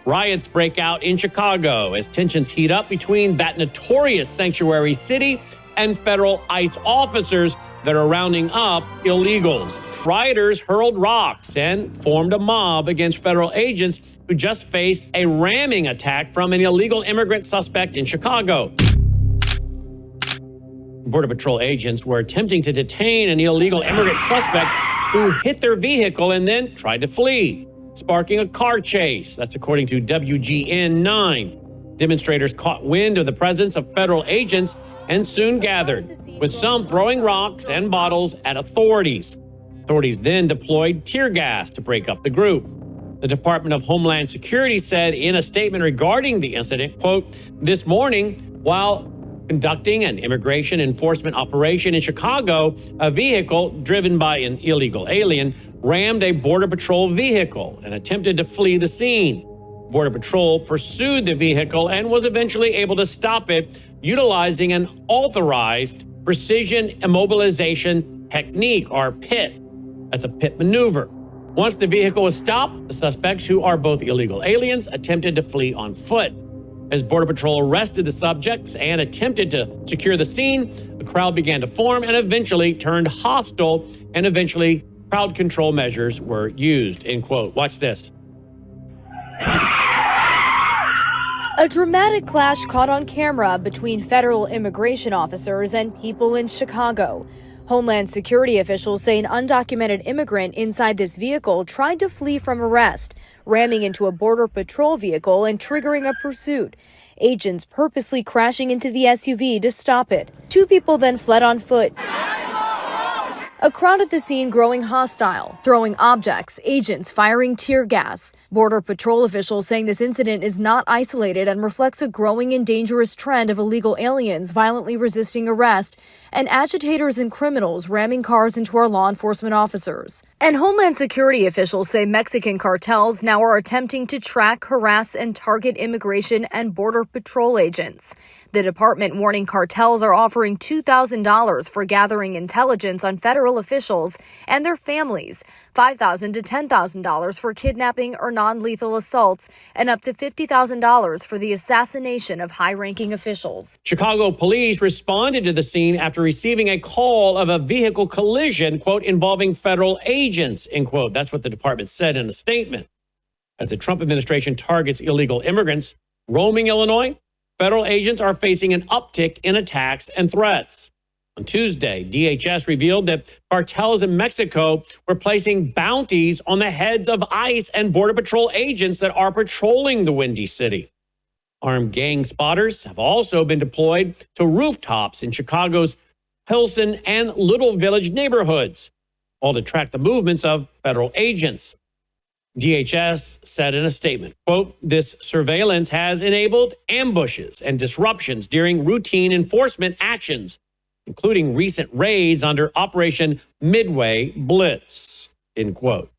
Riots break out in Chicago as tensions heat up between that notorious sanctuary city and federal ICE officers that are rounding up illegals. Rioters hurled rocks and formed a mob against federal agents who just faced a ramming attack from an illegal immigrant suspect in Chicago. Border Patrol agents were attempting to detain an illegal immigrant suspect who hit their vehicle and then tried to flee, sparking a car chase. That's according to WGN 9. Demonstrators caught wind of the presence of federal agents and soon gathered, with some throwing rocks and bottles at authorities. Authorities then deployed tear gas to break up the group. The Department of Homeland Security said in a statement regarding the incident, quote, "This morning, while conducting an immigration enforcement operation in Chicago, a vehicle driven by an illegal alien rammed a Border Patrol vehicle and attempted to flee the scene. Border Patrol pursued the vehicle and was eventually able to stop it utilizing an authorized precision immobilization technique, or PIT. That's a PIT maneuver. Once the vehicle was stopped, the suspects, who are both illegal aliens, attempted to flee on foot. As Border Patrol arrested the subjects and attempted to secure the scene, the crowd began to form and eventually turned hostile, and eventually crowd control measures were used," end quote. Watch this. A dramatic clash caught on camera between federal immigration officers and people in Chicago. Homeland Security officials say an undocumented immigrant inside this vehicle tried to flee from arrest, ramming into a Border Patrol vehicle and triggering a pursuit. Agents purposely crashing into the SUV to stop it. Two people then fled on foot. A crowd at the scene growing hostile, throwing objects, agents firing tear gas. Border Patrol officials saying this incident is not isolated and reflects a growing and dangerous trend of illegal aliens violently resisting arrest and agitators and criminals ramming cars into our law enforcement officers. And Homeland Security officials say Mexican cartels now are attempting to track, harass, and target immigration and Border Patrol agents. The department warning cartels are offering $2,000 for gathering intelligence on federal officials and their families, $5,000 to $10,000 for kidnapping or non-lethal assaults, and up to $50,000 for the assassination of high-ranking officials. Chicago police responded to the scene after receiving a call of a vehicle collision, quote, involving federal agents, end quote. That's what the department said in a statement. As the Trump administration targets illegal immigrants roaming Illinois, federal agents are facing an uptick in attacks and threats. On Tuesday, DHS revealed that cartels in Mexico were placing bounties on the heads of ICE and Border Patrol agents that are patrolling the Windy City. Armed gang spotters have also been deployed to rooftops in Chicago's Pilsen and Little Village neighborhoods, all to track the movements of federal agents. DHS said in a statement, quote, "This surveillance has enabled ambushes and disruptions during routine enforcement actions, including recent raids under Operation Midway Blitz," end quote.